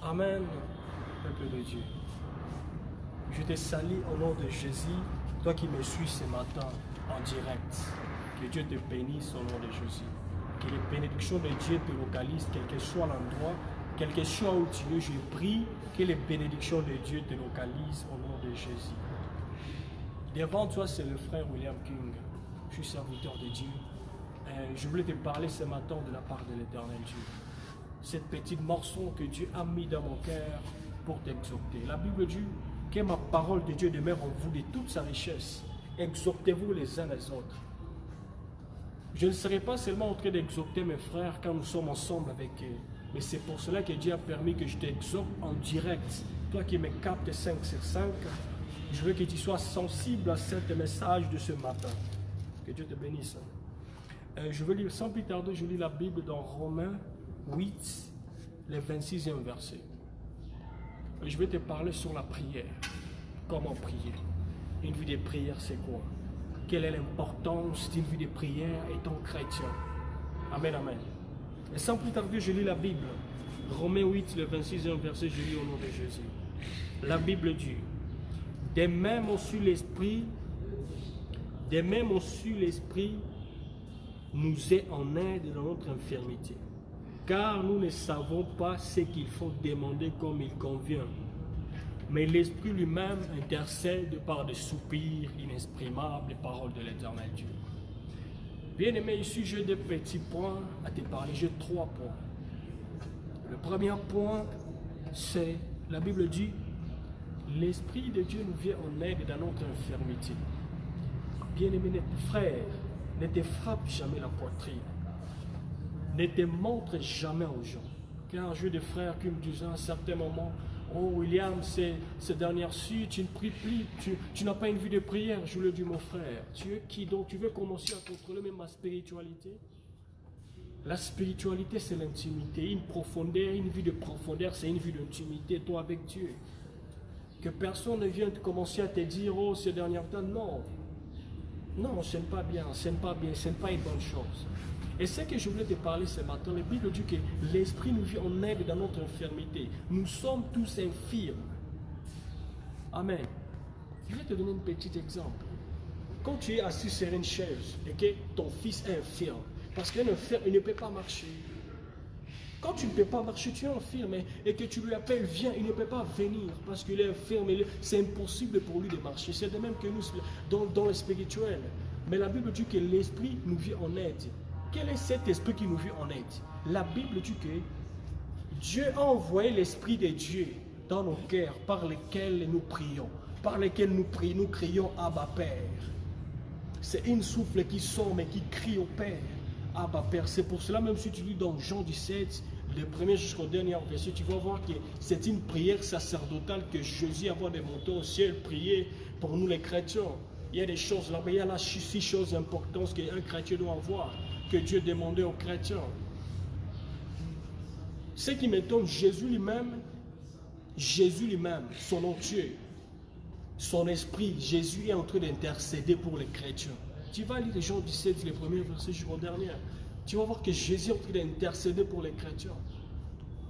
Amen, peuple de Dieu. Je te salue au nom de Jésus, toi qui me suis ce matin en direct. Que Dieu te bénisse au nom de Jésus. Que les bénédictions de Dieu te localisent, quel que soit l'endroit, quel que soit où tu es, je prie que les bénédictions de Dieu te localisent au nom de Jésus. Devant toi, c'est le frère William King. Je suis serviteur de Dieu. Je voulais te parler ce matin de la part de l'Éternel Dieu. Cette petite morceau que Dieu a mis dans mon cœur pour t'exhorter. La Bible dit que ma parole de Dieu demeure en vous de toute sa richesse. Exhortez-vous les uns les autres. Je ne serai pas seulement en train d'exhorter mes frères quand nous sommes ensemble avec eux, mais c'est pour cela que Dieu a permis que je t'exhorte en direct. Toi qui me captes 5 sur 5, je veux que tu sois sensible à ce message de ce matin. Que Dieu te bénisse. Je veux lire, sans plus tarder, je lis la Bible dans Romains 8, le 26e verset. Je vais te parler sur la prière. Comment prier? Une vie de prière, c'est quoi? Quelle est l'importance d'une vie de prière étant chrétien? Amen, amen. Et sans plus tarder, je lis la Bible. Romains 8, le 26e verset, je lis au nom de Jésus. La Bible dit, de même aussi l'Esprit nous est en aide dans notre infirmité. Car nous ne savons pas ce qu'il faut demander comme il convient. Mais l'Esprit lui-même intercède par des soupirs inexprimables, les paroles de l'Éternel Dieu. Bien-aimé, ici j'ai des petits points à te parler. J'ai 3 points. Le premier point, c'est, la Bible dit, l'Esprit de Dieu nous vient en aide dans notre infirmité. Bien-aimé, frère, ne te frappe jamais la poitrine. Ne te montre jamais aux gens. Car j'ai des frères qui me disaient à un certain moment, oh William, ces dernières-ci, tu ne pries plus, tu n'as pas une vie de prière. Je lui ai dit, mon frère, tu es qui donc? Tu veux commencer à contrôler même ma spiritualité? La spiritualité, c'est l'intimité. Une profondeur, une vie de profondeur, c'est une vie d'intimité, toi avec Dieu. Que personne ne vienne commencer à te dire, oh, ces dernières temps, non. Non, ce n'est pas bien, ce n'est pas bien, ce n'est pas une bonne chose. Et ce que je voulais te parler ce matin, la Bible dit que l'Esprit nous vient en aide dans notre infirmité. Nous sommes tous infirmes. Amen. Je vais te donner un petit exemple. Quand tu es assis sur une chaise et que ton fils est infirme, parce qu'un infirme, il ne peut pas marcher. Quand tu ne peux pas marcher, tu es infirme et que tu lui appelles, viens, il ne peut pas venir parce qu'il est infirme. C'est impossible pour lui de marcher. C'est de même que nous, dans le spirituel. Mais la Bible dit que l'Esprit nous vient en aide. Quel est cet esprit qui nous vient en aide? La Bible dit que Dieu a envoyé l'Esprit de Dieu dans nos cœurs par lesquels nous prions. Par lesquels nous crions Abba Père. C'est une souffle qui sort mais qui crie au Père. Abba Père. C'est pour cela, même si tu lis dans Jean 17, le premier jusqu'au dernier verset, tu vas voir que c'est une prière sacerdotale que Jésus a démonté au ciel, prier pour nous les chrétiens. Il y a des choses là-bas, il y a là 6 choses importantes qu'un chrétien doit avoir, que Dieu demandait aux chrétiens. Ce qui m'étonne, Jésus lui-même, son entier, son esprit, Jésus est en train d'intercéder pour les chrétiens. Tu vas lire Jean 17, le premier verset jusqu'au dernier. Tu vas voir que Jésus est en train d'intercéder pour les chrétiens.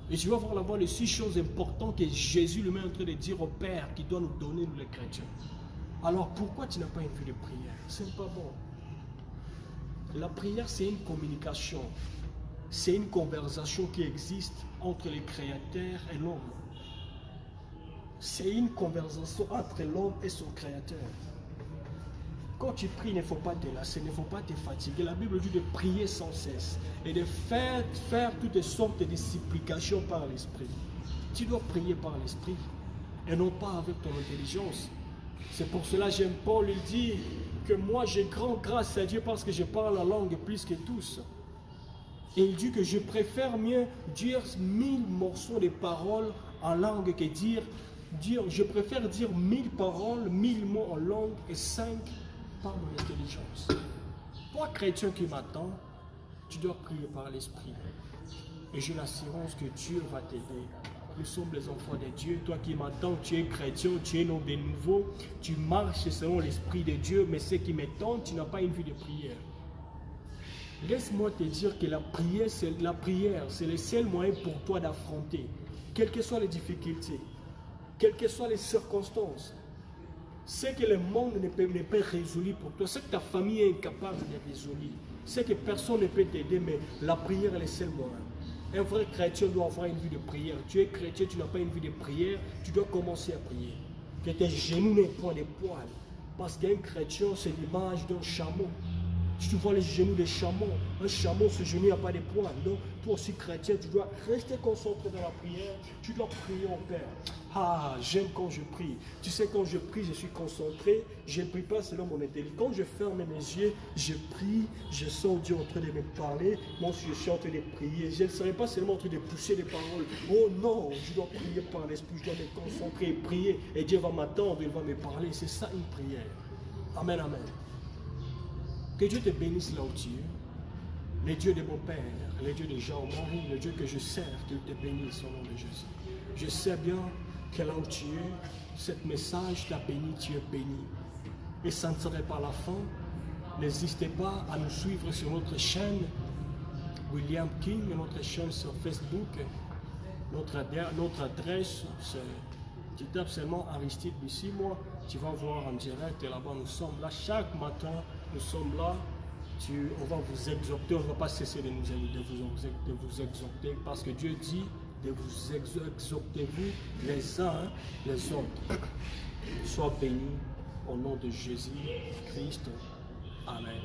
Et tu vas voir là-bas les 6 choses importantes que Jésus lui-même est en train de dire au Père qui doit nous donner, nous les chrétiens. Alors pourquoi tu n'as pas une vie de prière? Ce n'est pas bon. La prière, c'est une communication. C'est une conversation qui existe entre le Créateur et l'homme. C'est une conversation entre l'homme et son Créateur. Quand tu pries, il ne faut pas te lasser, il ne faut pas te fatiguer. La Bible dit de prier sans cesse et de faire toutes sortes de supplications par l'Esprit. Tu dois prier par l'Esprit et non pas avec ton intelligence. C'est pour cela que j'aime Paul, il dit que moi j'ai grande grâce à Dieu parce que je parle la langue plus que tous. Et il dit que je préfère mieux dire 1000 morceaux de paroles en langue que je préfère dire 1000 paroles, 1000 mots en langue et 5 par mon intelligence. Toi, chrétien qui m'attends, tu dois prier par l'Esprit. Et j'ai l'assurance que Dieu va t'aider. Nous sommes les enfants de Dieu. Toi qui m'attends, tu es chrétien, tu es né de nouveau. Tu marches selon l'Esprit de Dieu. Mais ce qui m'étonne, tu n'as pas une vie de prière. Laisse-moi te dire que la prière, c'est le seul moyen pour toi d'affronter, quelles que soient les difficultés, quelles que soient les circonstances. Ce que le monde ne peut résoudre pour toi, ce que ta famille est incapable de résoudre, ce que personne ne peut t'aider, mais la prière est le seul moyen. Un vrai chrétien doit avoir une vie de prière. Tu es chrétien, tu n'as pas une vie de prière, tu dois commencer à prier. Que tes genoux n'aient point de poils. Parce qu'un chrétien, c'est l'image d'un chameau. Si tu vois les genoux des chameaux, un chameau, ce genou n'a pas de poils. Donc, toi aussi chrétien, tu dois rester concentré dans la prière. Tu dois prier au Père. Ah, j'aime quand je prie. Tu sais, quand je prie, je suis concentré. Je ne prie pas selon mon intelligence. Quand je ferme mes yeux, je prie. Je sens Dieu en train de me parler. Moi, je suis en train de prier. Je ne serai pas seulement en train de pousser des paroles. Oh non, je dois prier par l'Esprit. Je dois me concentrer et prier. Et Dieu va m'attendre, il va me parler. C'est ça une prière. Amen, amen. Que Dieu te bénisse là où tu es. Le Dieu de mon Père, le Dieu de Jean-Marie, le Dieu que je sers, qu'il te bénisse au nom de Jésus. Je sais bien que là où tu es, ce message t'a béni, tu es béni. Et ça ne serait pas la fin. N'hésitez pas à nous suivre sur notre chaîne William King, notre chaîne sur Facebook. Notre adresse, c'est, tu tapes seulement Aristide Bissimo, tu vas voir en direct et là-bas nous sommes là chaque matin, nous sommes là. On va vous exhorter, on ne va pas cesser de vous exhorter parce que Dieu dit de vous exhorter vous les uns les autres. Sois bénis au nom de Jésus Christ. Amen.